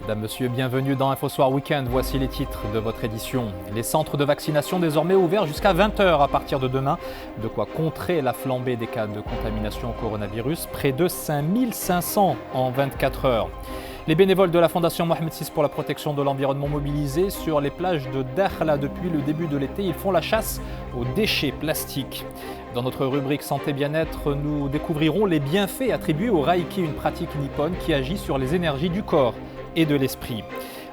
Mesdames, Messieurs, bienvenue dans InfoSoir Week-end. Voici les titres de votre édition. Les centres de vaccination désormais ouverts jusqu'à 20h à partir de demain. De quoi contrer la flambée des cas de contamination au coronavirus. Près de 5500 en 24 heures. Les bénévoles de la Fondation Mohamed VI pour la protection de l'environnement mobilisés sur les plages de Dakhla depuis le début de l'été. Ils font la chasse aux déchets plastiques. Dans notre rubrique Santé Bien-être, nous découvrirons les bienfaits attribués au Reiki, une pratique nippone qui agit sur les énergies du corps et de l'esprit.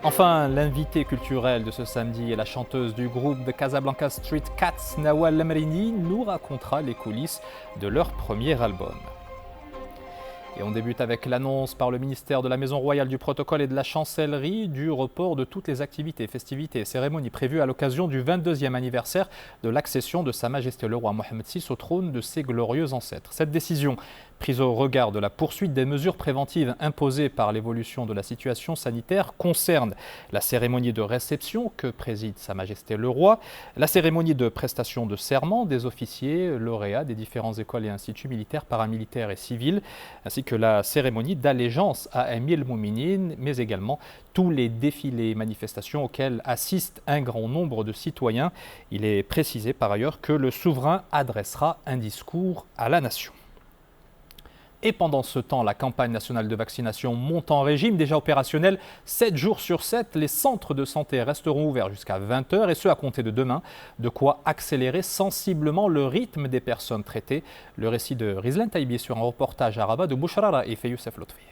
Enfin, l'invitée culturelle de ce samedi est la chanteuse du groupe de Casablanca Street Cats, Nawal Lamrini, nous racontera les coulisses de leur premier album. Et on débute avec l'annonce par le ministère de la Maison Royale du Protocole et de la Chancellerie du report de toutes les activités, festivités et cérémonies prévues à l'occasion du 22e anniversaire de l'accession de Sa Majesté le roi Mohamed VI au trône de ses glorieux ancêtres. Cette décision, prise au regard de la poursuite des mesures préventives imposées par l'évolution de la situation sanitaire, concerne la cérémonie de réception que préside Sa Majesté le roi, la cérémonie de prestation de serment des officiers lauréats des différentes écoles et instituts militaires, paramilitaires et civils, ainsi que la cérémonie d'allégeance à Emir Mouminin, mais également tous les défilés et manifestations auxquels assistent un grand nombre de citoyens. Il est précisé par ailleurs que le souverain adressera un discours à la nation. Et pendant ce temps, la campagne nationale de vaccination monte en régime, déjà opérationnelle 7 jours sur 7. Les centres de santé resteront ouverts jusqu'à 20h et ce à compter de demain. De quoi accélérer sensiblement le rythme des personnes traitées. Le récit de Rizlan Taïbi sur un reportage à Rabat de Bouchrara et Youssef Lotfi.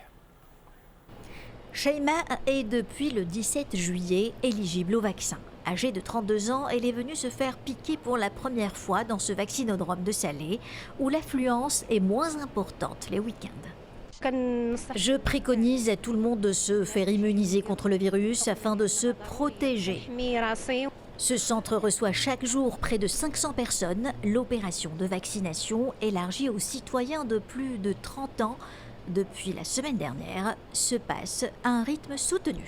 Sheima est depuis le 17 juillet éligible au vaccin. Âgée de 32 ans, elle est venue se faire piquer pour la première fois dans ce vaccinodrome de Salé, où l'affluence est moins importante les week-ends. Je préconise à tout le monde de se faire immuniser contre le virus afin de se protéger. Ce centre reçoit chaque jour près de 500 personnes. L'opération de vaccination, élargie aux citoyens de plus de 30 ans, depuis la semaine dernière, se passe à un rythme soutenu.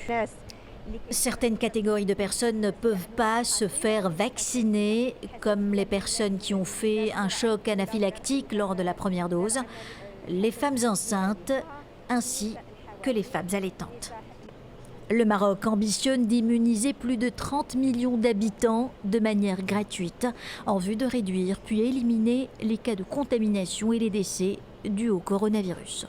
Certaines catégories de personnes ne peuvent pas se faire vacciner, comme les personnes qui ont fait un choc anaphylactique lors de la première dose, les femmes enceintes, ainsi que les femmes allaitantes. Le Maroc ambitionne d'immuniser plus de 30 millions d'habitants de manière gratuite, en vue de réduire puis éliminer les cas de contamination et les décès dus au coronavirus.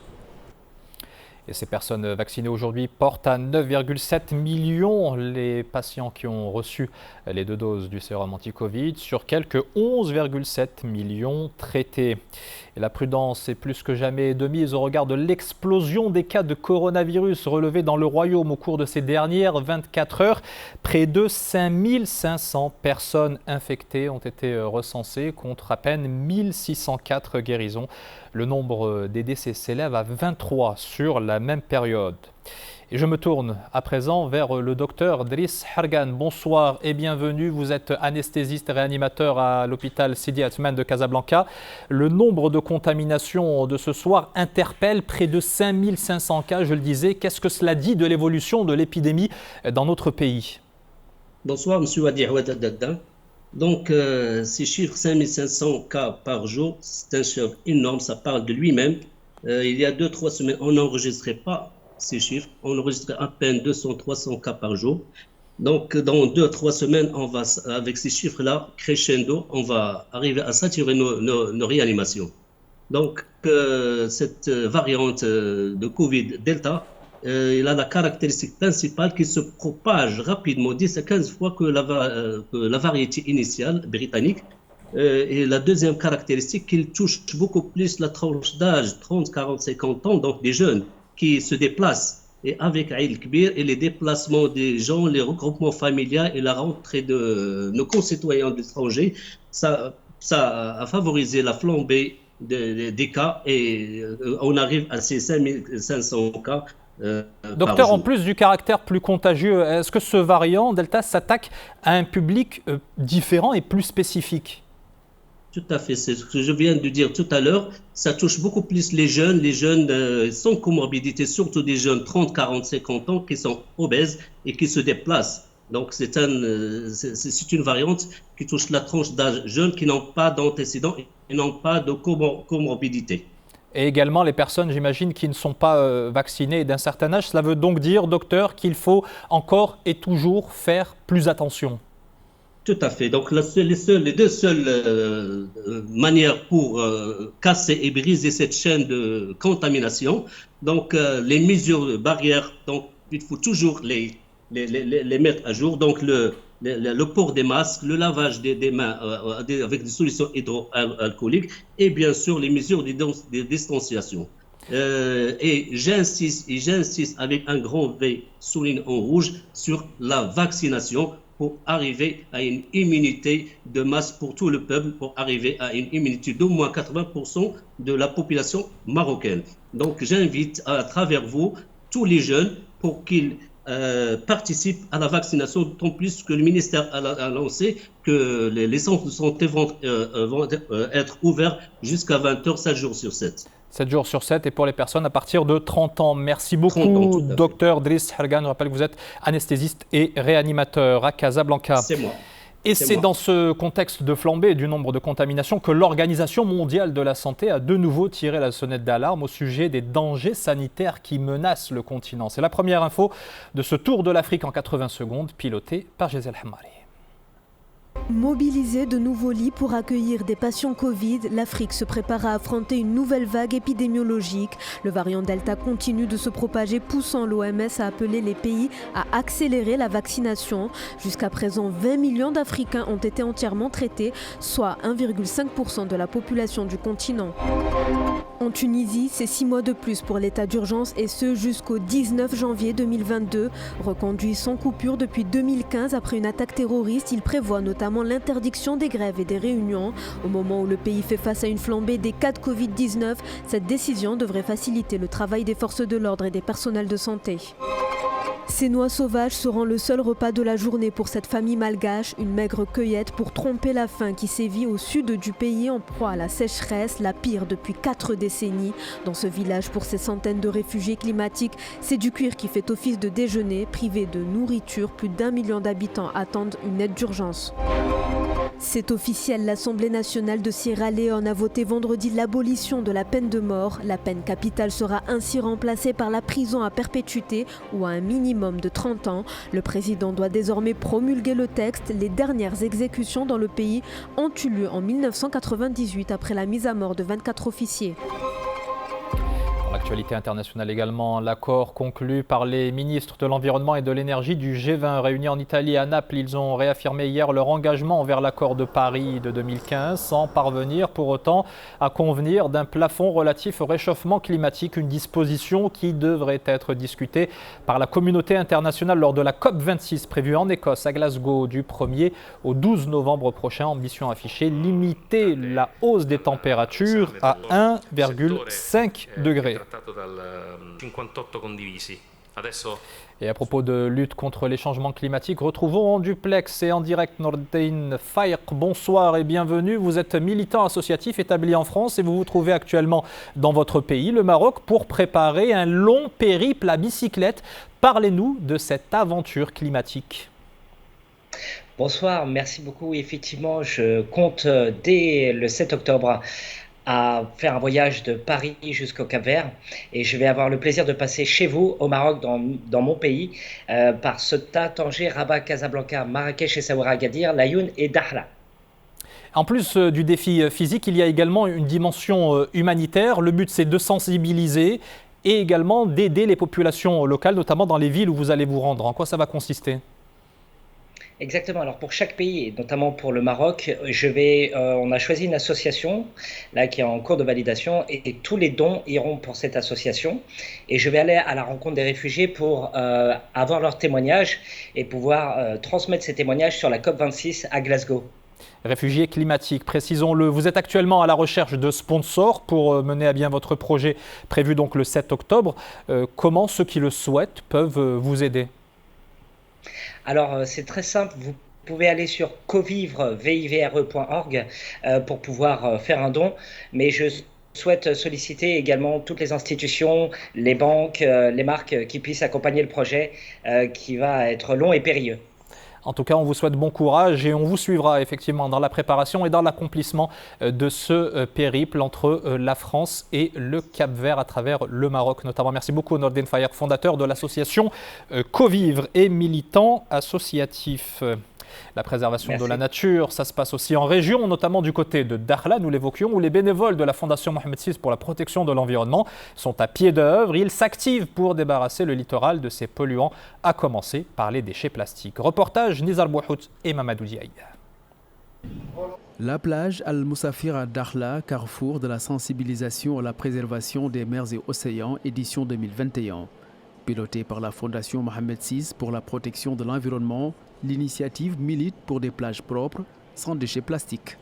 Et ces personnes vaccinées aujourd'hui portent à 9,7 millions les patients qui ont reçu les 2 doses du sérum anti-Covid sur quelques 11,7 millions traités. Et la prudence est plus que jamais de mise au regard de l'explosion des cas de coronavirus relevés dans le royaume au cours de ces dernières 24 heures. Près de 5500 personnes infectées ont été recensées contre à peine 1604 guérisons. Le nombre des décès s'élève à 23 sur la même période. Et je me tourne à présent vers le docteur Driss Hargan. Bonsoir et bienvenue. Vous êtes anesthésiste et réanimateur à l'hôpital Sidi Atman de Casablanca. Le nombre de contaminations de ce soir interpelle près de 5500 cas, je le disais. Qu'est-ce que cela dit de l'évolution de l'épidémie dans notre pays? Bonsoir, M. Wadi Awad Dadda. Donc, ces chiffres, 5500 cas par jour, c'est un chiffre énorme, ça parle de lui-même. Il y a 2-3 semaines, on n'enregistrait pas ces chiffres, on enregistrait à peine 200-300 cas par jour. Donc, dans 2-3 semaines, on va, avec ces chiffres-là, crescendo, on va arriver à saturer nos réanimations. Donc, cette variante de Covid Delta, il a la caractéristique principale qu'il se propage rapidement, 10 à 15 fois que la variété initiale britannique. Et la deuxième caractéristique, qu'il touche beaucoup plus la tranche d'âge 30, 40, 50 ans, donc des jeunes qui se déplacent. Et avec Aïl Kbir et les déplacements des gens, les regroupements familiaux et la rentrée de nos concitoyens d'étrangers, ça a favorisé la flambée des cas et on arrive à ces 5500 cas. Docteur, en plus du caractère plus contagieux, est-ce que ce variant Delta s'attaque à un public différent et plus spécifique? Tout à fait, c'est ce que je viens de dire tout à l'heure. Ça touche beaucoup plus les jeunes sans comorbidité, surtout des jeunes 30, 40, 50 ans qui sont obèses et qui se déplacent. Donc c'est une variante qui touche la tranche d'âge jeune qui n'ont pas d'antécédents et n'ont pas de comorbidité. Et également les personnes, j'imagine, qui ne sont pas vaccinées d'un certain âge. Cela veut donc dire, docteur, qu'il faut encore et toujours faire plus attention. Tout à fait. Donc, les deux seules manières pour casser et briser cette chaîne de contamination, donc les mesures barrières, donc il faut toujours les mettre à jour. Donc, le port des masques, le lavage des mains avec des solutions hydroalcooliques et bien sûr les mesures de distanciation. Et j'insiste avec un grand V souligne en rouge sur la vaccination pour arriver à une immunité de masse pour tout le peuple, pour arriver à une immunité d'au moins 80% de la population marocaine. Donc j'invite à travers vous tous les jeunes pour qu'ils participent à la vaccination, d'autant plus que le ministère a annoncé que les centres de santé vont être ouverts jusqu'à 20h, 7 jours sur 7. 7 jours sur 7 et pour les personnes à partir de 30 ans. Merci beaucoup, docteur Driss Hergan. Je rappelle que vous êtes anesthésiste et réanimateur à Casablanca. C'est moi. Et c'est dans ce contexte de flambée du nombre de contaminations que l'Organisation mondiale de la santé a de nouveau tiré la sonnette d'alarme au sujet des dangers sanitaires qui menacent le continent. C'est la première info de ce tour de l'Afrique en 80 secondes, piloté par Gisèle Hamari. Mobiliser de nouveaux lits pour accueillir des patients Covid, l'Afrique se prépare à affronter une nouvelle vague épidémiologique. Le variant Delta continue de se propager, poussant l'OMS à appeler les pays à accélérer la vaccination. Jusqu'à présent, 20 millions d'Africains ont été entièrement traités, soit 1,5% de la population du continent. En Tunisie, c'est 6 mois de plus pour l'état d'urgence et ce jusqu'au 19 janvier 2022. Reconduit sans coupure depuis 2015 après une attaque terroriste, il prévoit notamment l'interdiction des grèves et des réunions. Au moment où le pays fait face à une flambée des cas de Covid-19, cette décision devrait faciliter le travail des forces de l'ordre et des personnels de santé. Ces noix sauvages seront le seul repas de la journée pour cette famille malgache, une maigre cueillette pour tromper la faim qui sévit au sud du pays en proie à la sécheresse, la pire depuis 4 décennies. Dans ce village, pour ces centaines de réfugiés climatiques, c'est du cuir qui fait office de déjeuner. Privés de nourriture, plus d'1 million d'habitants attendent une aide d'urgence. C'est officiel, l'Assemblée nationale de Sierra Leone a voté vendredi l'abolition de la peine de mort. La peine capitale sera ainsi remplacée par la prison à perpétuité ou à un minimum de 30 ans. Le président doit désormais promulguer le texte. Les dernières exécutions dans le pays ont eu lieu en 1998 après la mise à mort de 24 officiers. L'actualité internationale également, l'accord conclu par les ministres de l'Environnement et de l'Énergie du G20 réunis en Italie à Naples. Ils ont réaffirmé hier leur engagement envers l'accord de Paris de 2015 sans parvenir pour autant à convenir d'un plafond relatif au réchauffement climatique, une disposition qui devrait être discutée par la communauté internationale lors de la COP26 prévue en Écosse à Glasgow du 1er au 12 novembre prochain. Ambition affichée, limiter la hausse des températures à 1,5 degrés. Et à propos de lutte contre les changements climatiques, retrouvons en duplex et en direct Nordin Fayq. Bonsoir et bienvenue. Vous êtes militant associatif établi en France et vous vous trouvez actuellement dans votre pays, le Maroc, pour préparer un long périple à bicyclette. Parlez-nous de cette aventure climatique. Bonsoir, merci beaucoup. Effectivement, je compte dès le 7 octobre à faire un voyage de Paris jusqu'au Cap-Vert et je vais avoir le plaisir de passer chez vous au Maroc, dans mon pays, par Ceuta, Tanger, Rabat, Casablanca, Marrakech, Essaouira, Agadir, Laayoune et Dakhla. En plus du défi physique, il y a également une dimension humanitaire. Le but, c'est de sensibiliser et également d'aider les populations locales, notamment dans les villes où vous allez vous rendre. En quoi ça va consister ? Exactement. Alors pour chaque pays, et notamment pour le Maroc, on a choisi une association là qui est en cours de validation et tous les dons iront pour cette association. Et je vais aller à la rencontre des réfugiés pour avoir leurs témoignages et pouvoir transmettre ces témoignages sur la COP26 à Glasgow. Réfugiés climatiques, précisons-le. Vous êtes actuellement à la recherche de sponsors pour mener à bien votre projet prévu donc le 7 octobre. Comment ceux qui le souhaitent peuvent vous aider ? Alors, c'est très simple, vous pouvez aller sur covivre.org pour pouvoir faire un don, mais je souhaite solliciter également toutes les institutions, les banques, les marques qui puissent accompagner le projet qui va être long et périlleux. En tout cas, on vous souhaite bon courage et on vous suivra effectivement dans la préparation et dans l'accomplissement de ce périple entre la France et le Cap-Vert à travers le Maroc notamment. Merci beaucoup Nordine Fayek, fondateur de l'association Covivre et militant associatif. La préservation de la nature, ça se passe aussi en région, notamment du côté de Dakhla, nous l'évoquions, où les bénévoles de la Fondation Mohamed VI pour la protection de l'environnement sont à pied d'œuvre. Ils s'activent pour débarrasser le littoral de ces polluants, à commencer par les déchets plastiques. Reportage Nizar Bouhout et Mamadou Diaye. La plage Al-Moussafir à Dakhla, carrefour de la sensibilisation à la préservation des mers et océans, édition 2021. Pilotée par la Fondation Mohamed VI pour la protection de l'environnement, l'initiative milite pour des plages propres, sans déchets plastiques.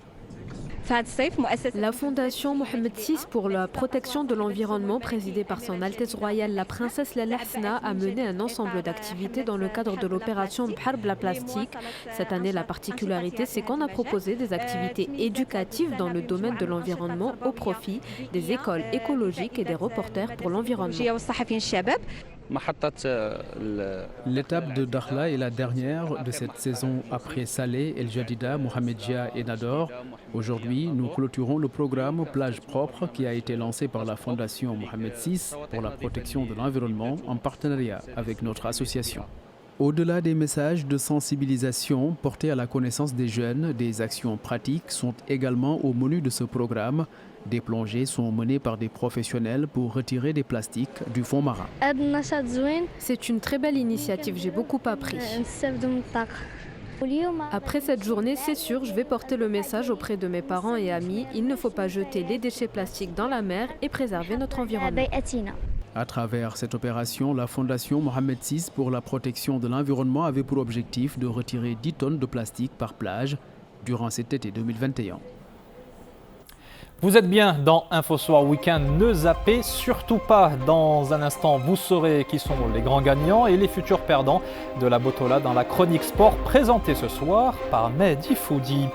La Fondation Mohamed VI pour la protection de l'environnement, présidée par son Altesse Royale la Princesse Lalla Hasna, a mené un ensemble d'activités dans le cadre de l'opération Bharb la plastique. Cette année, la particularité, c'est qu'on a proposé des activités éducatives dans le domaine de l'environnement au profit des écoles écologiques et des reporters pour l'environnement. L'étape de Dakhla est la dernière de cette saison après Salé, El Jadida, Mohammedia et Nador. Aujourd'hui, nous clôturons le programme Plage propre qui a été lancé par la Fondation Mohamed VI pour la protection de l'environnement en partenariat avec notre association. Au-delà des messages de sensibilisation portés à la connaissance des jeunes, des actions pratiques sont également au menu de ce programme. Des plongées sont menées par des professionnels pour retirer des plastiques du fond marin. C'est une très belle initiative, j'ai beaucoup appris. Après cette journée, c'est sûr, je vais porter le message auprès de mes parents et amis. Il ne faut pas jeter les déchets plastiques dans la mer et préserver notre environnement. À travers cette opération, la Fondation Mohamed VI pour la protection de l'environnement avait pour objectif de retirer 10 tonnes de plastique par plage durant cet été 2021. Vous êtes bien dans InfoSoir Week-end, ne zappez surtout pas. Dans un instant, vous saurez qui sont les grands gagnants et les futurs perdants de la Botola dans la chronique sport présentée ce soir par Mehdi Foudi.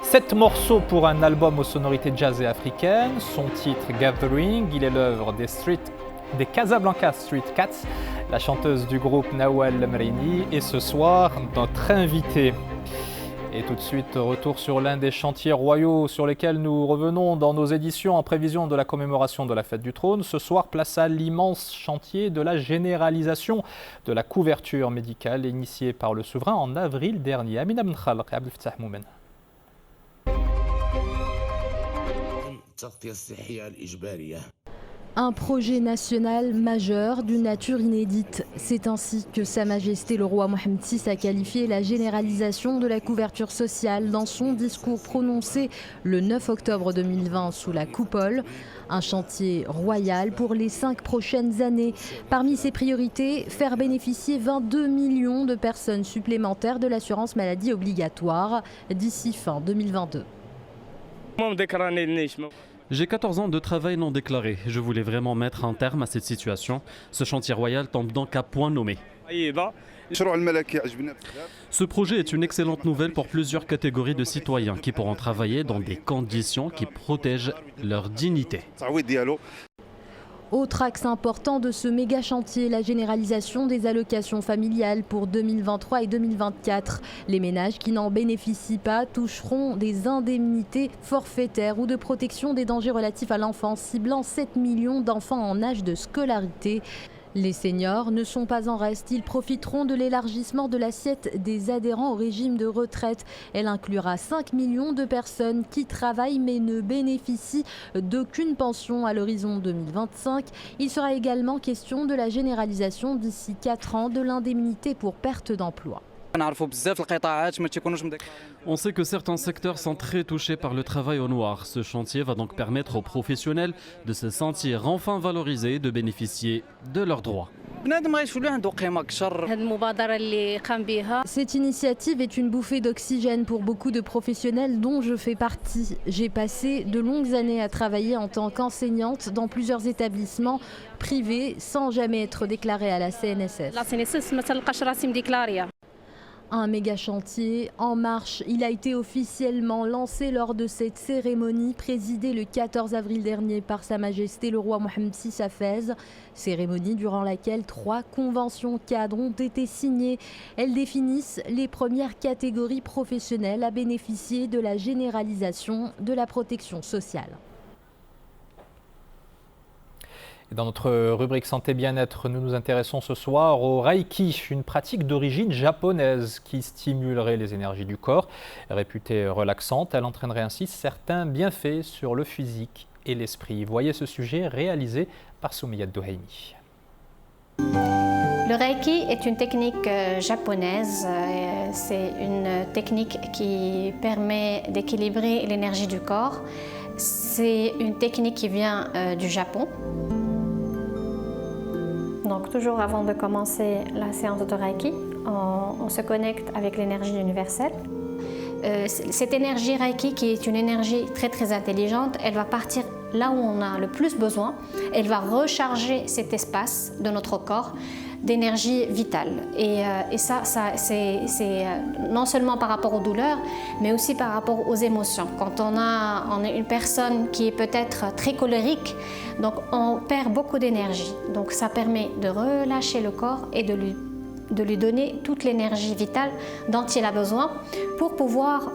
7 morceaux pour un album aux sonorités jazz et africaines. Son titre Gathering, il est l'œuvre des Casablanca Street Cats, la chanteuse du groupe Nawal Lemreini et ce soir, notre invité. Et tout de suite, retour sur l'un des chantiers royaux sur lesquels nous revenons dans nos éditions en prévision de la commémoration de la Fête du Trône. Ce soir, place à l'immense chantier de la généralisation de la couverture médicale initiée par le souverain en avril dernier. Amina Ben Khalq et Abdel Fattah Moumen. Un projet national majeur d'une nature inédite. C'est ainsi que Sa Majesté le roi Mohamed VI a qualifié la généralisation de la couverture sociale dans son discours prononcé le 9 octobre 2020 sous la coupole. Un chantier royal pour les 5 prochaines années. Parmi ses priorités, faire bénéficier 22 millions de personnes supplémentaires de l'assurance maladie obligatoire d'ici fin 2022. J'ai 14 ans de travail non déclaré. Je voulais vraiment mettre un terme à cette situation. Ce chantier royal tombe donc à point nommé. Ce projet est une excellente nouvelle pour plusieurs catégories de citoyens qui pourront travailler dans des conditions qui protègent leur dignité. Autre axe important de ce méga chantier, la généralisation des allocations familiales pour 2023 et 2024. Les ménages qui n'en bénéficient pas toucheront des indemnités forfaitaires ou de protection des dangers relatifs à l'enfance, ciblant 7 millions d'enfants en âge de scolarité. Les seniors ne sont pas en reste. Ils profiteront de l'élargissement de l'assiette des adhérents au régime de retraite. Elle inclura 5 millions de personnes qui travaillent mais ne bénéficient d'aucune pension à l'horizon 2025. Il sera également question de la généralisation d'ici 4 ans de l'indemnité pour perte d'emploi. On sait que certains secteurs sont très touchés par le travail au noir. Ce chantier va donc permettre aux professionnels de se sentir enfin valorisés et de bénéficier de leurs droits. Cette initiative est une bouffée d'oxygène pour beaucoup de professionnels dont je fais partie. J'ai passé de longues années à travailler en tant qu'enseignante dans plusieurs établissements privés sans jamais être déclarée à la CNSS. Un méga chantier en marche. Il a été officiellement lancé lors de cette cérémonie présidée le 14 avril dernier par Sa Majesté le roi Mohammed VI à Fès. Cérémonie durant laquelle 3 conventions cadres ont été signées. Elles définissent les premières catégories professionnelles à bénéficier de la généralisation de la protection sociale. Dans notre rubrique Santé Bien-être, nous nous intéressons ce soir au Reiki, une pratique d'origine japonaise qui stimulerait les énergies du corps. Réputée relaxante, elle entraînerait ainsi certains bienfaits sur le physique et l'esprit. Voyez ce sujet réalisé par Soumia Douhaimi. Le Reiki est une technique japonaise. C'est une technique qui permet d'équilibrer l'énergie du corps. C'est une technique qui vient du Japon. Donc toujours avant de commencer la séance de Reiki, on se connecte avec l'énergie universelle. Cette énergie Reiki, qui est une énergie très intelligente, elle va partir là où on a le plus besoin. Elle va recharger cet espace de notre corps d'énergie vitale. Et ça c'est non seulement par rapport aux douleurs, mais aussi par rapport aux émotions. Quand on est une personne qui est peut-être très colérique, donc on perd beaucoup d'énergie. Donc ça permet de relâcher le corps et de lui donner toute l'énergie vitale dont il a besoin pour pouvoir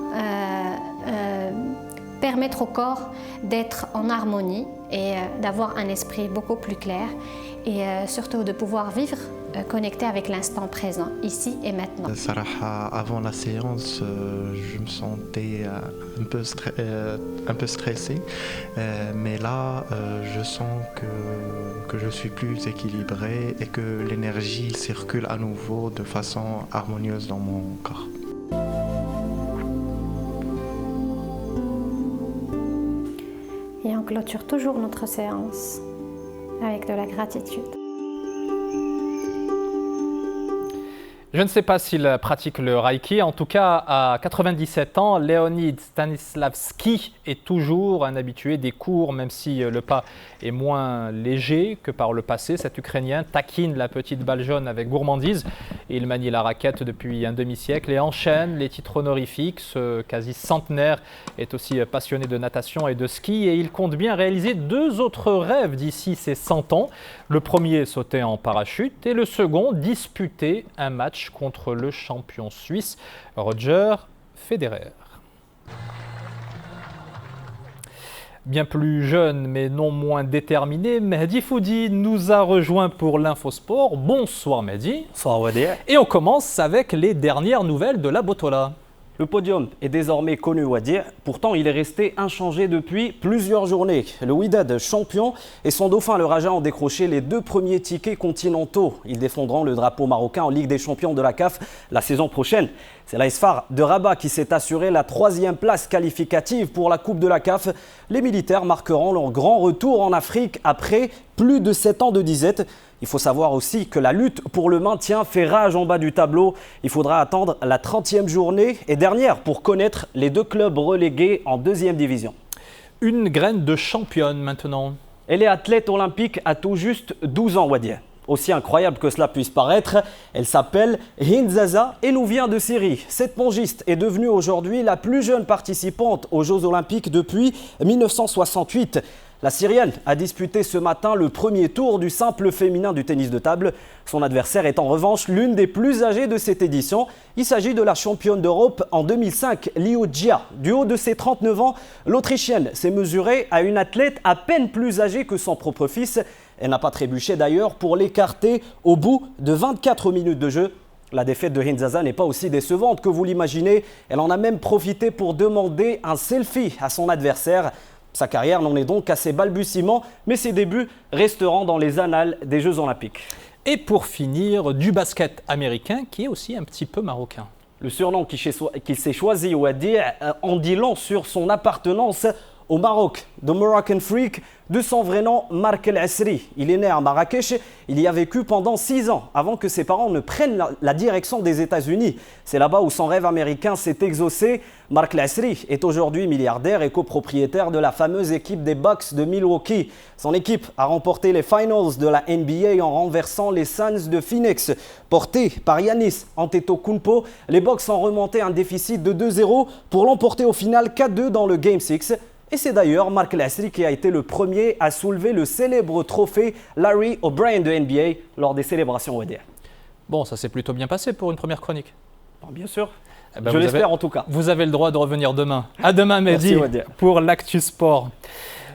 permettre au corps d'être en harmonie et d'avoir un esprit beaucoup plus clair et surtout de pouvoir vivre connecté avec l'instant présent, ici et maintenant. Avant la séance, je me sentais un peu stressé, mais là, je sens que je suis plus équilibré et que l'énergie circule à nouveau de façon harmonieuse dans mon corps. Et on clôture toujours notre séance avec de la gratitude. Je ne sais pas s'il pratique le Reiki. En tout cas, à 97 ans, Leonid Stanislavski est toujours un habitué des cours, même si le pas est moins léger que par le passé. Cet Ukrainien taquine la petite balle jaune avec gourmandise. Il manie la raquette depuis un demi-siècle et enchaîne les titres honorifiques. Ce quasi centenaire est aussi passionné de natation et de ski et il compte bien réaliser 2 autres rêves d'ici ses 100 ans. Le premier, sauter en parachute, et le second, disputer un match contre le champion suisse Roger Federer. Bien plus jeune mais non moins déterminé, Mehdi Foudi nous a rejoint pour l'Infosport. Bonsoir Mehdi. Bonsoir Wadi. Et on commence avec les dernières nouvelles de la Botola. Le podium est désormais connu, Wadi. Pourtant, il est resté inchangé depuis plusieurs journées. Le Wydad champion et son dauphin, le Raja, ont décroché les 2 premiers tickets continentaux. Ils défendront le drapeau marocain en Ligue des champions de la CAF la saison prochaine. C'est l'AS FAR de Rabat qui s'est assuré la 3e place qualificative pour la Coupe de la CAF. Les militaires marqueront leur grand retour en Afrique après plus de 7 ans de disette. Il faut savoir aussi que la lutte pour le maintien fait rage en bas du tableau. Il faudra attendre la 30e journée et dernière pour connaître les 2 clubs relégués en 2e division. Une graine de championne maintenant. Elle est athlète olympique à tout juste 12 ans, Wadi. Aussi incroyable que cela puisse paraître, elle s'appelle Hind Zaza et nous vient de Syrie. Cette pongiste est devenue aujourd'hui la plus jeune participante aux Jeux Olympiques depuis 1968. La Syrienne a disputé ce matin le premier tour du simple féminin du tennis de table. Son adversaire est en revanche l'une des plus âgées de cette édition. Il s'agit de la championne d'Europe en 2005, Liu Jia. Du haut de ses 39 ans, l'Autrichienne s'est mesurée à une athlète à peine plus âgée que son propre fils. Elle n'a pas trébuché d'ailleurs pour l'écarter au bout de 24 minutes de jeu. La défaite de Hind Zaza n'est pas aussi décevante que vous l'imaginez. Elle en a même profité pour demander un selfie à son adversaire. Sa carrière n'en est donc qu'à ses balbutiements, mais ses débuts resteront dans les annales des Jeux Olympiques. Et pour finir, du basket américain qui est aussi un petit peu marocain. Le surnom qu'il s'est choisi, Wadi, en dit long sur son appartenance au Maroc. The Moroccan Freak, de son vrai nom Mark El Asri. Il est né à Marrakech, il y a vécu pendant 6 ans avant que ses parents ne prennent la direction des États-Unis. C'est là-bas où son rêve américain s'est exaucé. Mark El Asri est aujourd'hui milliardaire et copropriétaire de la fameuse équipe des Bucks de Milwaukee. Son équipe a remporté les finals de la NBA en renversant les Suns de Phoenix. Portés par Giannis Antetokounmpo, les Bucks ont remonté un déficit de 2-0 pour l'emporter au final 4-2 dans le Game 6. Et c'est d'ailleurs Mark El Asri qui a été le premier à soulever le célèbre trophée Larry O'Brien de NBA lors des célébrations ODR. Bon, ça s'est plutôt bien passé pour une première chronique. Bien sûr, je l'espère en tout cas. Vous avez le droit de revenir demain. À demain, Mehdi, pour l'Actu Sport.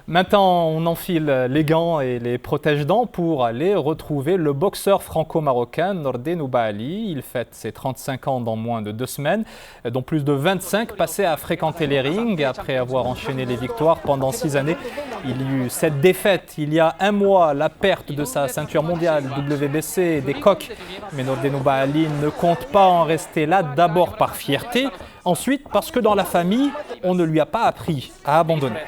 Maintenant, on enfile les gants et les protège-dents pour aller retrouver le boxeur franco-marocain Nordin Oubaali. Il fête ses 35 ans dans moins de 2 semaines, dont plus de 25 passés à fréquenter les rings. Après avoir enchaîné les victoires pendant 6 années, il y a eu cette défaite il y a 1 mois, la perte de sa ceinture mondiale WBC, des coques. Mais Nordin Oubaali ne compte pas en rester là, d'abord par fierté, ensuite parce que dans la famille, on ne lui a pas appris à abandonner.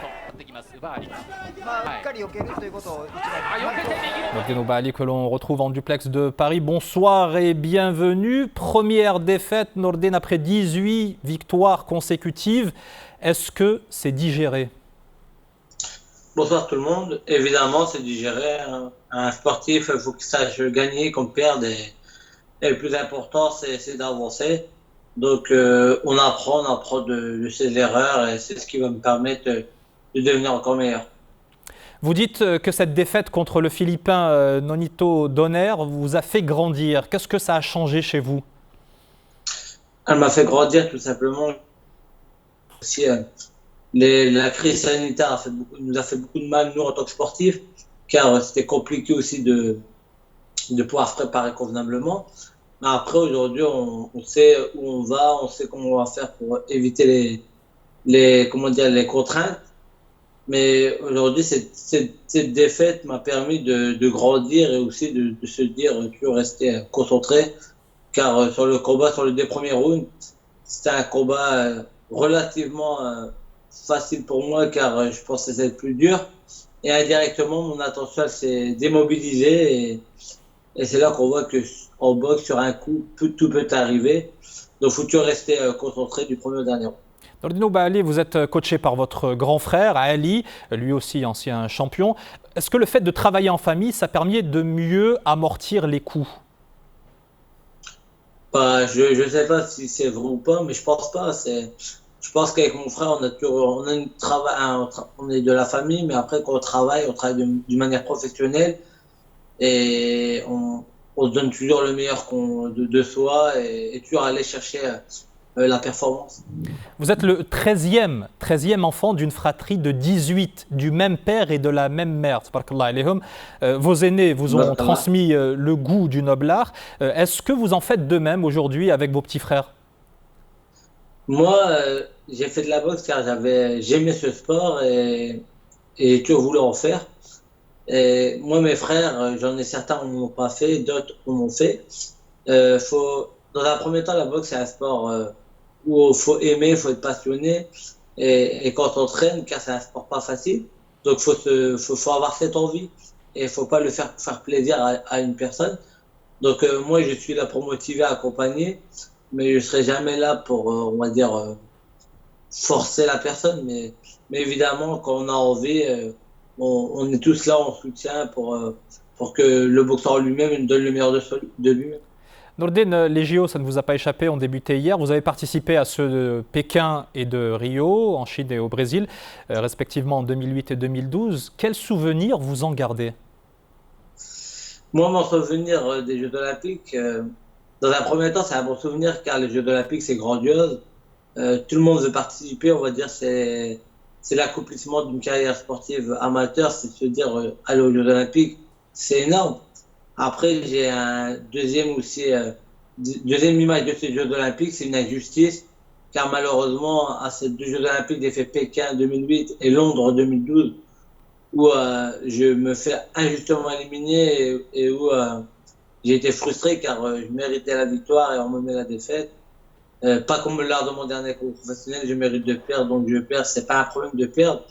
Nordin Oubaali que l'on retrouve en duplex de Paris. Bonsoir et bienvenue. Première défaite, Nordin, après 18 victoires consécutives. Est-ce que c'est digéré? Bonsoir tout le monde. Évidemment, c'est digéré. Un sportif, il faut qu'il sache gagner comme perdre. Et le plus important, c'est d'avancer. Donc, on apprend de ses erreurs et c'est ce qui va me permettre de devenir encore meilleur. Vous dites que cette défaite contre le Philippin Nonito Donaire vous a fait grandir. Qu'est-ce que ça a changé chez vous? Elle m'a fait grandir tout simplement. Aussi, la crise sanitaire nous a fait beaucoup de mal, nous, en tant que sportifs, car c'était compliqué aussi de pouvoir se préparer convenablement. Mais après, aujourd'hui, on sait où on va, on sait comment on va faire pour éviter les contraintes. Mais aujourd'hui, cette défaite m'a permis de grandir et aussi de se dire toujours rester concentré. Car sur les 2 premiers rounds, c'était un combat relativement facile pour moi car je pensais que c'était le plus dur. Et indirectement, mon attention s'est démobilisée et c'est là qu'on voit qu'en boxe, sur un coup, tout peut arriver. Donc, il faut toujours rester concentré du premier au dernier round. Nordin Oubaali, vous êtes coaché par votre grand frère, Ali, lui aussi ancien champion. Est-ce que le fait de travailler en famille, ça permet de mieux amortir les coups? Je ne sais pas si c'est vrai ou pas, mais je pense pas. Je pense qu'avec mon frère, on est de la famille, mais après quand on travaille d'une manière professionnelle et on donne toujours le meilleur de soi et toujours aller chercher la performance. Vous êtes le 13e enfant d'une fratrie de 18, du même père et de la même mère. Vos aînés vous ont transmis le goût du noble art. Est-ce que vous en faites de même aujourd'hui avec vos petits frères? Moi, j'ai fait de la boxe car j'aimais ce sport et j'ai toujours voulu en faire. Et moi, mes frères, j'en ai certains qui n'en ont pas fait, d'autres en ont fait. Dans un premier temps, la boxe, c'est un sport où il faut aimer, il faut être passionné. Et quand on s'entraîne, car c'est un sport pas facile, donc il faut avoir cette envie. Et il ne faut pas le faire plaisir à une personne. Donc moi, je suis là pour motiver, accompagner, mais je ne serai jamais là pour, on va dire, forcer la personne. Mais évidemment, quand on a envie, on est tous là en soutien pour que le boxeur lui-même donne le meilleur de lui-même. Nordin, les JO, ça ne vous a pas échappé, ont débuté hier. Vous avez participé à ceux de Pékin et de Rio, en Chine et au Brésil, respectivement en 2008 et 2012. Quels souvenirs vous en gardez? Moi, mon souvenir des Jeux Olympiques, dans un premier temps, c'est un bon souvenir car les Jeux Olympiques, c'est grandiose. Tout le monde veut participer, on va dire, c'est l'accomplissement d'une carrière sportive amateur, c'est de se dire aller aux Jeux Olympiques, c'est énorme. Après, j'ai un deuxième image de ces Jeux Olympiques, c'est une injustice, car malheureusement, à ces 2 Jeux Olympiques, j'ai fait Pékin 2008 et Londres 2012, où je me fais injustement éliminer et où j'ai été frustré car je méritais la victoire et on me met la défaite. Pas comme lors de mon dernier cours professionnel, je mérite de perdre, donc je perds. C'est pas un problème de perdre,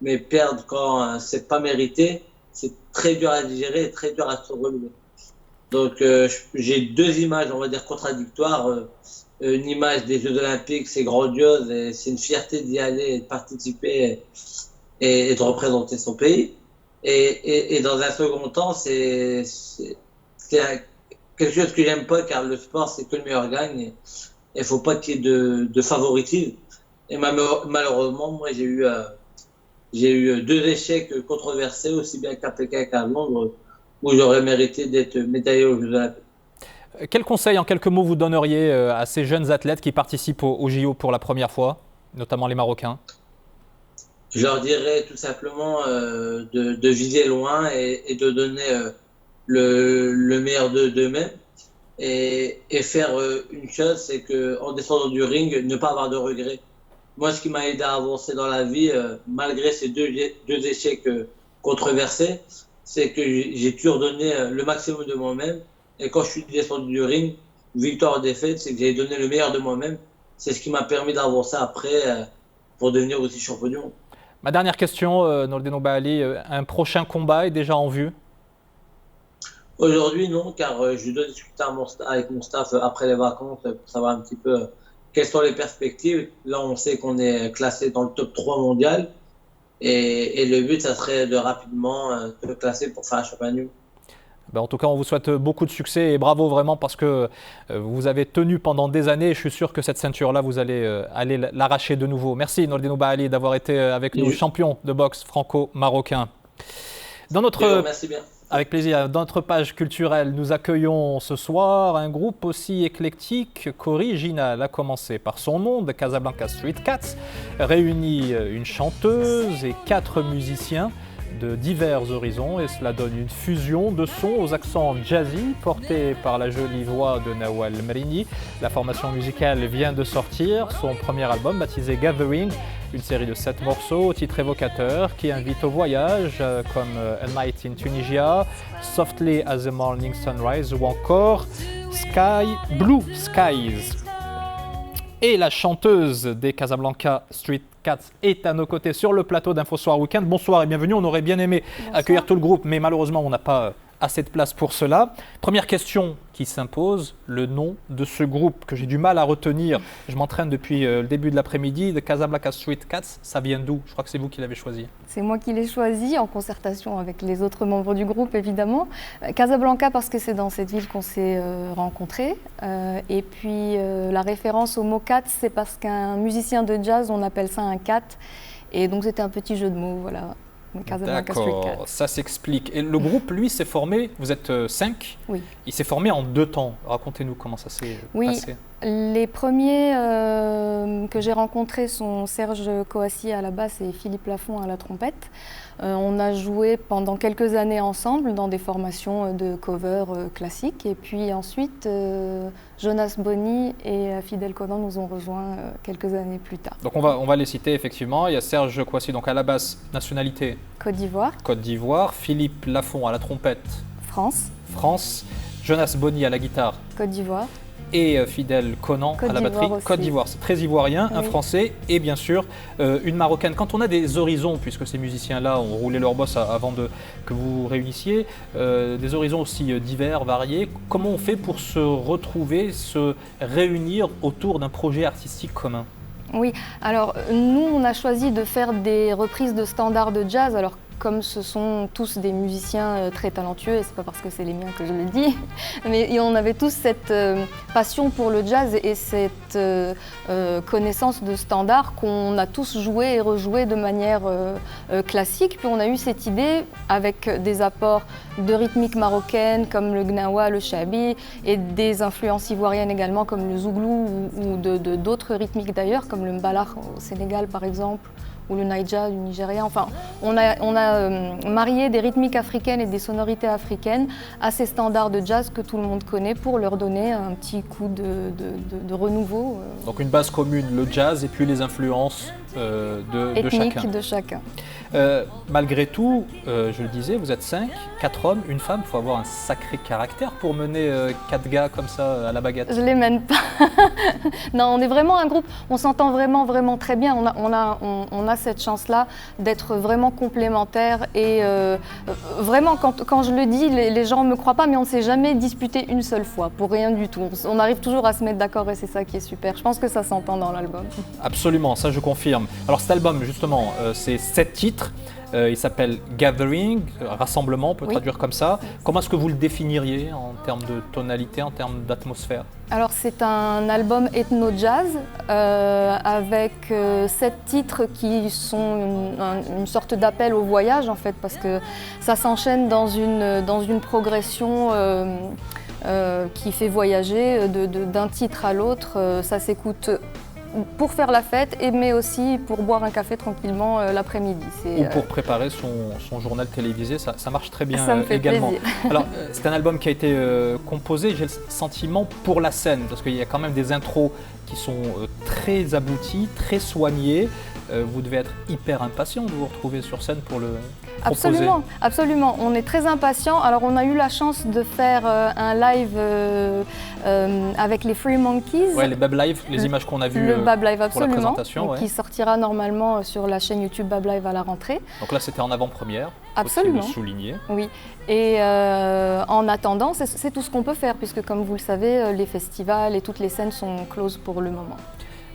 mais perdre quand c'est pas mérité, c'est très dur à digérer et très dur à se relever. Donc j'ai deux images, on va dire, contradictoires. Une image des Jeux Olympiques, c'est grandiose et c'est une fierté d'y aller et de participer et de représenter son pays. Et dans un second temps, c'est quelque chose que j'aime pas, car le sport, c'est que le meilleur gagne et il faut pas qu'il y ait de favoritisme. Et malheureusement, moi, j'ai eu deux échecs controversés, aussi bien qu'à Pékin qu'à Londres, où j'aurais mérité d'être médaillé aux Jeux Olympiques. Quel conseil en quelques mots vous donneriez à ces jeunes athlètes qui participent au JO pour la première fois, notamment les Marocains? Je leur dirais tout simplement de viser loin et de donner le meilleur d'eux-mêmes et faire une chose, c'est qu'en descendant du ring, ne pas avoir de regrets. Moi, ce qui m'a aidé à avancer dans la vie, malgré ces deux échecs controversés, c'est que j'ai toujours donné le maximum de moi-même. Et quand je suis descendu du ring, victoire ou défaite, c'est que j'ai donné le meilleur de moi-même. C'est ce qui m'a permis d'avancer après pour devenir aussi champion du monde. Ma dernière question, Nordin Baali, un prochain combat est déjà en vue? Aujourd'hui, non, car je dois discuter avec mon staff après les vacances pour savoir un petit peu quelles sont les perspectives. Là, on sait qu'on est classé dans le top 3 mondial. Et le but, ça serait de rapidement se classer pour faire un championnat du monde. En tout cas, on vous souhaite beaucoup de succès et bravo vraiment parce que vous avez tenu pendant des années et je suis sûr que cette ceinture-là, vous allez aller l'arracher de nouveau. Merci Nordin Baali d'avoir été avec nous, champion de boxe franco-marocain. Merci bien. Avec plaisir. Dans notre page culturelle, nous accueillons ce soir un groupe aussi éclectique qu'original, à commencer par son nom, de Casablanca Street Cats, réunit une chanteuse et 4 musiciens de divers horizons et cela donne une fusion de sons aux accents jazzy portés par la jolie voix de Nawal Mrini. La formation musicale vient de sortir son premier album baptisé Gathering, une série de 7 morceaux au titre évocateur qui invite au voyage comme A Night in Tunisia, Softly as the Morning Sunrise ou encore Blue Skies. Et la chanteuse des Casablanca Street Cats est à nos côtés sur le plateau d'Infosoir Weekend. Bonsoir et bienvenue. On aurait bien aimé accueillir tout le groupe, mais malheureusement, on n'a pas assez de place pour cela. Première question qui s'impose, le nom de ce groupe que j'ai du mal à retenir. Je m'entraîne depuis le début de l'après-midi. De Casablanca Street Cats, ça vient d'où? Je crois que c'est vous qui l'avez choisi. C'est moi qui l'ai choisi, en concertation avec les autres membres du groupe, évidemment. Casablanca, parce que c'est dans cette ville qu'on s'est rencontrés. Et puis, la référence au mot cat, c'est parce qu'un musicien de jazz, on appelle ça un cat. Et donc, c'était un petit jeu de mots, voilà. D'accord, ça s'explique. Et le groupe, lui, s'est formé, vous êtes 5, oui. Il s'est formé en 2 temps. Racontez-nous comment ça s'est passé. Les premiers que j'ai rencontrés sont Serge Coassi à la basse et Philippe Lafont à la trompette. On a joué pendant quelques années ensemble dans des formations de cover classiques. Et puis ensuite, Jonas Bonny et Fidel Conan nous ont rejoints quelques années plus tard. Donc on va les citer effectivement. Il y a Serge Coassi donc à la basse, nationalité Côte d'Ivoire. Côte d'Ivoire. Philippe Lafont à la trompette. France. Jonas Bonny à la guitare. Côte d'Ivoire. Et Fidel Conan à la batterie. Côte d'Ivoire, c'est très ivoirien, oui. Un Français et bien sûr une Marocaine. Quand on a des horizons, puisque ces musiciens-là ont roulé leur boss avant que vous réunissiez, des horizons aussi divers, variés, comment on fait pour se retrouver, se réunir autour d'un projet artistique commun? Oui, alors nous on a choisi de faire des reprises de standards de jazz. Alors comme ce sont tous des musiciens très talentueux, et c'est pas parce que c'est les miens que je le dis, mais on avait tous cette passion pour le jazz et cette connaissance de standards qu'on a tous joué et rejoué de manière classique. Puis on a eu cette idée avec des apports de rythmique marocaine comme le gnawa, le chabi, et des influences ivoiriennes également comme le zouglou ou d'autres rythmiques d'ailleurs, comme le mbalar au Sénégal par exemple, ou le naija du Nigeria. Enfin, on a marié des rythmiques africaines et des sonorités africaines à ces standards de jazz que tout le monde connaît pour leur donner un petit coup de renouveau. Donc une base commune, le jazz et puis les influences de chacun. Malgré tout, je le disais, vous êtes 5, 4 hommes, une femme. Il faut avoir un sacré caractère pour mener 4 gars comme ça à la baguette. Je ne les mène pas. Non, on est vraiment un groupe, on s'entend vraiment très bien. On a a cette chance-là d'être vraiment complémentaires. Et vraiment, quand je le dis, les gens ne me croient pas, mais on ne s'est jamais disputé une seule fois, pour rien du tout. On arrive toujours à se mettre d'accord et c'est ça qui est super. Je pense que ça s'entend dans l'album. Absolument, ça je confirme. Alors cet album, justement, c'est 7 titres. Il s'appelle Gathering, rassemblement, on peut traduire comme ça. Comment est-ce que vous le définiriez en termes de tonalité, en termes d'atmosphère? Alors c'est un album ethno-jazz avec 7 titres qui sont une sorte d'appel au voyage en fait, parce que ça s'enchaîne dans une progression qui fait voyager d'un titre à l'autre. Ça s'écoute pour faire la fête, mais aussi pour boire un café tranquillement l'après-midi. Ou pour préparer son journal télévisé, ça marche très bien ça me fait également. Plaisir. Alors, c'est un album qui a été composé, j'ai le sentiment, pour la scène, parce qu'il y a quand même des intros qui sont très abouties, très soignées. Vous devez être hyper impatient de vous retrouver sur scène pour le proposer. Absolument, absolument. On est très impatients. Alors, on a eu la chance de faire un live avec les Free Monkeys. Ouais, les Bab Live, les images qu'on a vues le Bab Live, pour la présentation. Donc, qui sortira normalement sur la chaîne YouTube Bab Live à la rentrée. Donc là, c'était en avant-première. Absolument. Faut-il le souligner. Oui. Et en attendant, c'est tout ce qu'on peut faire, puisque comme vous le savez, les festivals et toutes les scènes sont closes pour le moment.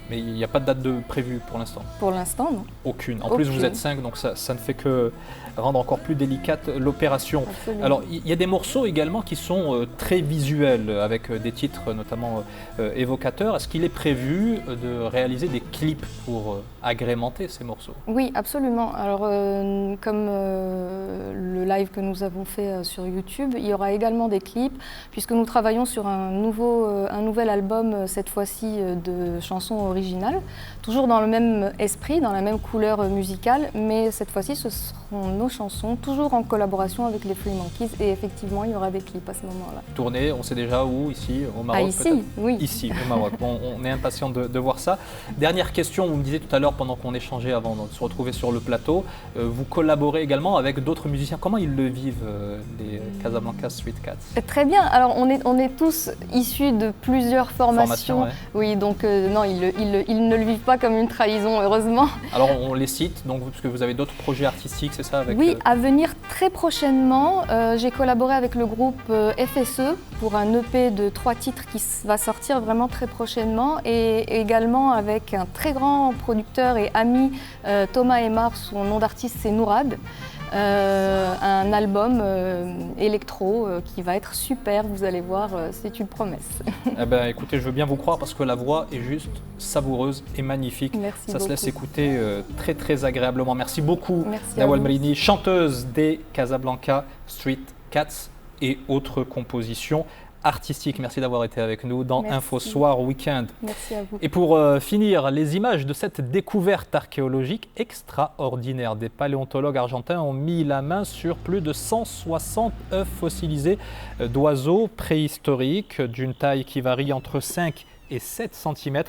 Mais il n'y a pas de date prévue pour l'instant? Pour l'instant, non. Aucune. En plus, vous êtes 5, donc ça ne fait que rendre encore plus délicate l'opération. Alors, il y a des morceaux également qui sont très visuels, avec des titres notamment évocateurs. Est-ce qu'il est prévu de réaliser des clips pour agrémenter ces morceaux? Oui, absolument. Alors, comme le live que nous avons fait sur YouTube, il y aura également des clips, puisque nous travaillons sur un nouvel album, cette fois-ci de chansons originales, toujours dans le même esprit, dans la même couleur musicale, mais cette fois-ci, ce seront nos chansons, toujours en collaboration avec les Free Monkeys, et effectivement, il y aura des clips à ce moment-là. Tournée, on sait déjà où, ici, au Maroc? Ici, oui. Ici, au Maroc. Bon, on est impatient de voir ça. Dernière question, vous me disiez tout à l'heure, pendant qu'on échangeait avant de se retrouver sur le plateau, vous collaborez également avec d'autres musiciens. Comment ils le vivent, les Casablanca Street Cats? Très bien. Alors, on est tous issus de plusieurs formations. Ouais. Oui, donc non, ils ne le vivent pas comme une trahison, heureusement. Alors, on les cite, donc, parce que vous avez d'autres projets artistiques, c'est ça avec, Oui, à venir très prochainement. J'ai collaboré avec le groupe FSE pour un EP de 3 titres qui va sortir vraiment très prochainement, et également avec un très grand producteur et ami, Thomas Aymar, son nom d'artiste c'est Nourad. Un album électro qui va être super, vous allez voir, c'est une promesse. Eh ben, écoutez, je veux bien vous croire parce que la voix est juste savoureuse et magnifique. Merci Ça beaucoup. se laisse écouter très très agréablement. Merci beaucoup, Merci Nawal Mrini, chanteuse des Casablanca Street Cats et autres compositions artistiques. Merci d'avoir été avec nous dans Info Soir Week-end. Merci à vous. Et pour finir, les images de cette découverte archéologique extraordinaire. Des paléontologues argentins ont mis la main sur plus de 160 œufs fossilisés d'oiseaux préhistoriques d'une taille qui varie entre 5 et 7 cm.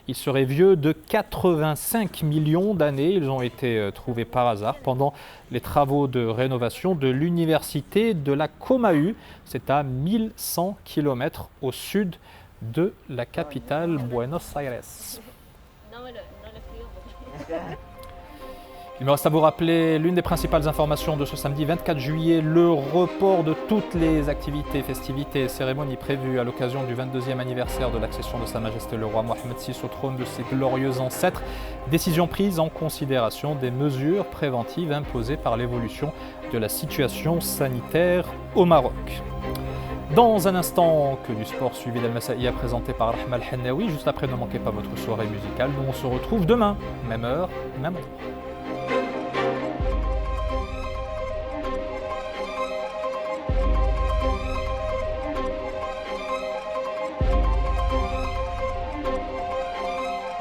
Ils seraient vieux de 85 millions d'années. Ils ont été trouvés par hasard pendant les travaux de rénovation de l'université de la Comahu. C'est à 1100 km au sud de la capitale Buenos Aires. Il me reste à vous rappeler l'une des principales informations de ce samedi 24 juillet, le report de toutes les activités, festivités et cérémonies prévues à l'occasion du 22e anniversaire de l'accession de Sa Majesté le roi Mohamed VI au trône de ses glorieux ancêtres. Décision prise en considération des mesures préventives imposées par l'évolution de la situation sanitaire au Maroc. Dans un instant, que du sport suivi d'Al-Masaïa présenté par Rahma Al-Hennaoui. Juste après, ne manquez pas votre soirée musicale. Nous on se retrouve demain, même heure, même endroit.